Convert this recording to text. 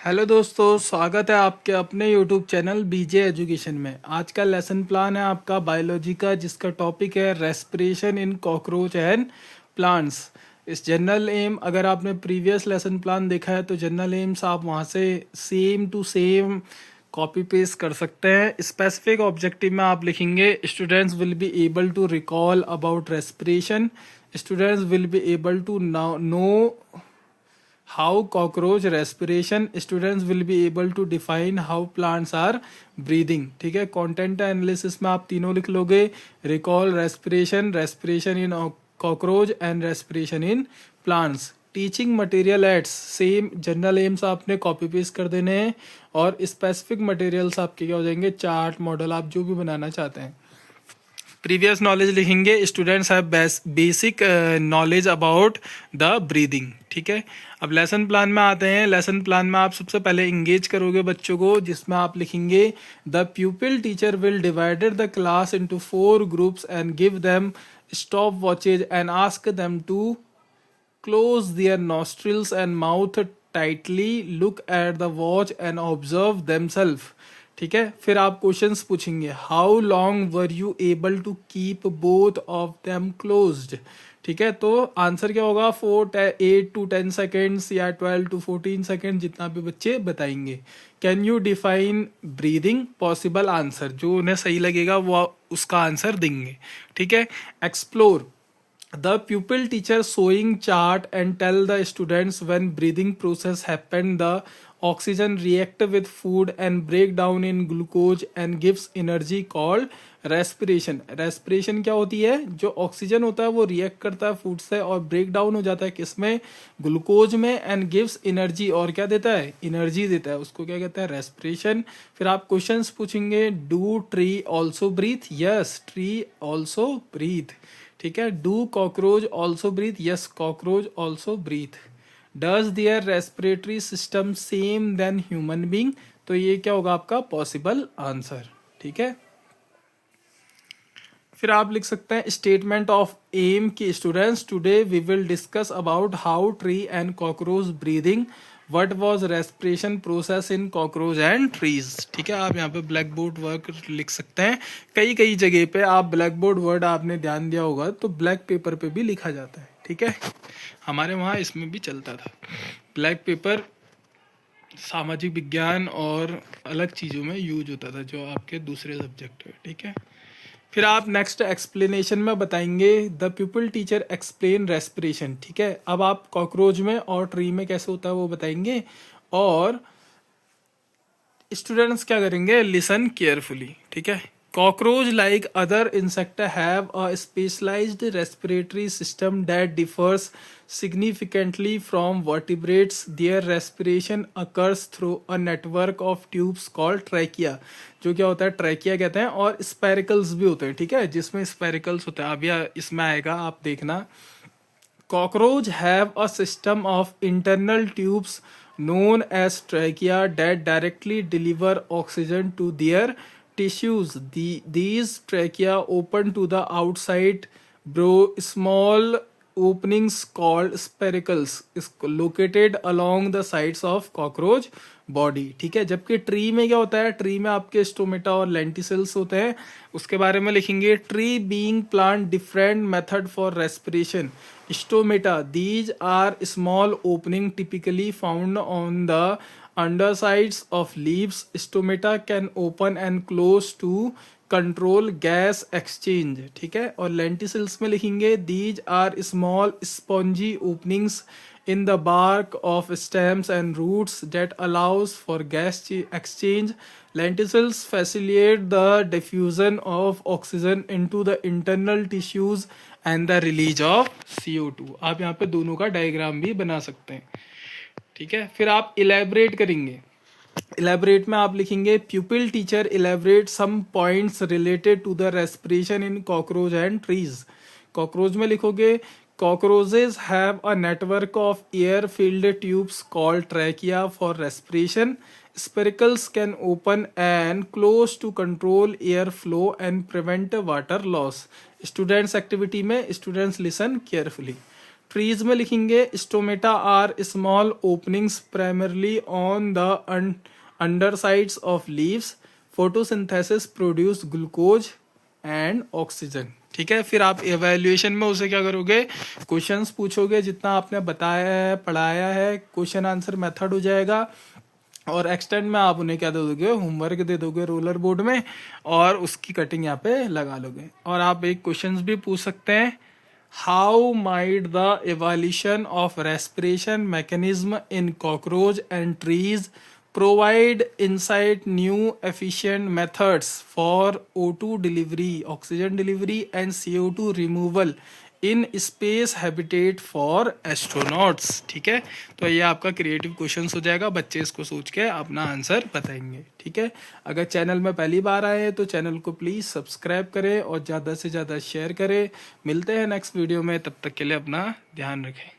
Hello दोस्तों, स्वागत है आपके अपने यूट्यूब चैनल बीजे एजुकेशन में। आज का लेसन प्लान है आपका बायोलॉजी का, जिसका टॉपिक है respiration in cockroach and plants. इस जनरल एम, अगर आपने प्रीवियस लेसन प्लान देखा है तो जनरल एम्स आप वहाँ से same to same copy paste कर सकते हैं। स्पेसिफिक ऑब्जेक्टिव में आप लिखेंगे students will be able to recall about respiration, students will be able to know how cockroach respiration, students will be able to define how plants are breathing। ठीक है, content analysis में आप तीनों लिख लोगे, recall respiration, respiration in cockroach and respiration in plants. Teaching material aids, same general aims आपने copy paste कर देने हैं और स्पेसिफिक मटेरियल्स आपके क्या हो जाएंगे, चार्ट, मॉडल, आप जो भी बनाना चाहते हैं। प्रीवियस नॉलेज लिखेंगे, students have basic knowledge about the breathing. ठीक है, अब लेसन प्लान में आते हैं। लेसन प्लान में आप सबसे पहले इंगेज करोगे बच्चों को, जिसमें आप लिखेंगे the pupil teacher will divided the class into 4 groups and give them stop watches and ask them to close their nostrils and mouth tightly, look at the watch and observe themselves। ठीक है, फिर आप questions पूछेंगे, how long were you able to keep both of them closed. ठीक है, तो answer क्या होगा, 8 to 10 सेकेंड्स या 12 to 14 सेकेंड, जितना भी बच्चे बताएंगे। Can you define breathing, possible answer, जो उन्हें सही लगेगा वो उसका आंसर देंगे। ठीक है, explore, the pupil teacher showing chart and tell the students when breathing process happen, the oxygen react with food and break down in glucose and gives energy called respiration। respiration क्या होती है, जो oxygen होता है वो react करता है food से और ब्रेक डाउन हो जाता है किसमें, ग्लूकोज में, एंड गिव्स एनर्जी, और क्या देता है, एनर्जी देता है, उसको क्या कहते हैं, रेस्पिरेशन। फिर आप क्वेश्चंस पूछेंगे, do tree also breathe, yes tree also breathe. ठीक है, do cockroach also breathe, yes cockroach also breathe. Does their respiratory system same then human being, तो ये क्या होगा आपका पॉसिबल आंसर। ठीक है, फिर आप लिख सकते हैं स्टेटमेंट ऑफ एम की, students today we will discuss about how tree and cockroach breathing, what was respiration process in cockroach and trees. ठीक है, आप यहाँ पे ब्लैक बोर्ड वर्क लिख सकते हैं। कई कई जगह पे आप ब्लैक बोर्ड वर्ड आपने ध्यान दिया होगा तो ब्लैक पेपर पे भी लिखा जाता है। ठीक है, हमारे वहाँ इसमें भी चलता था ब्लैक पेपर, सामाजिक विज्ञान और अलग चीज़ों में यूज होता था जो आपके दूसरे सब्जेक्ट है। ठीक है, फिर आप नेक्स्ट एक्सप्लेनेशन में बताएंगे, the people teacher explain respiration. ठीक है, अब आप कॉकरोच में और ट्री में कैसे होता है वो बताएंगे, और स्टूडेंट्स क्या करेंगे, लिसन केयरफुली। ठीक है, cockroach like other insect have a specialized respiratory system that differs significantly from vertebrates। Their respiration occurs through a network of tubes called trachea। जो क्या होता है, ट्रैकिया कहते हैं, और स्पेरिकल्स भी होते हैं। ठीक है, जिसमें स्पेरिकल्स होते हैं, अब यह इसमें आएगा, आप देखना। Cockroach have a system of internal tubes known as trachea that directly deliver oxygen to their tissues। These trachea open to the outside, small openings called spiracles is located along the sides of cockroach body। ठीक है, जबकि tree में क्या होता है, tree में आपके stomata और लेंटिसल्स होते हैं, उसके बारे में लिखेंगे, tree being plant different method for respiration. Stomata, these are small opening typically found on the undersides of leaves। Stomata can open and close to control gas exchange. ठीक है, और लेंटिसल्स में लिखेंगे, these are small spongy openings in the bark of stems and roots that allows for gas exchange. Lenticels facilitate the diffusion of oxygen into the internal tissues and the release of CO2। आप यहाँ पे दोनों का diagram भी बना सकते हैं। ठीक है, फिर आप इलेबरेट करेंगे। इलेबरेट में आप लिखेंगे, pupil teacher elaborate some points related to the respiration in cockroach and trees. Cockroach में लिखोगे, cockroaches have a network of air filled tubes called trachea for respiration. Spiracles can open and close to control air flow and prevent water loss. Students activity में, students listen carefully. Trees में लिखेंगे stomata are small openings primarily on the undersides of leaves, photosynthesis produce glucose and oxygen. ठीक है, फिर आप evaluation में उसे क्या करोगे, क्वेश्चंस पूछोगे, जितना आपने बताया है पढ़ाया है क्वेश्चन आंसर मेथड हो जाएगा, और एक्सटेंड में आप उन्हें क्या दे दोगे, होमवर्क दे दोगे रोलर बोर्ड में, और उसकी कटिंग यहाँ पे लगा लोगे। और आप एक क्वेश्चंस भी पूछ सकते हैं, how might the evolution of respiration mechanism in cockroach and trees provide insight new efficient methods for O2 delivery, oxygen delivery and CO2 removal in space habitat for astronauts। ठीक है, तो ये आपका क्रिएटिव क्वेश्चंस हो जाएगा, बच्चे इसको सोच के अपना आंसर बताएंगे। ठीक है, अगर चैनल में पहली बार आए हैं तो चैनल को प्लीज़ सब्सक्राइब करें और ज़्यादा से ज़्यादा शेयर करें। मिलते हैं नेक्स्ट वीडियो में, तब तक के लिए अपना ध्यान रखें।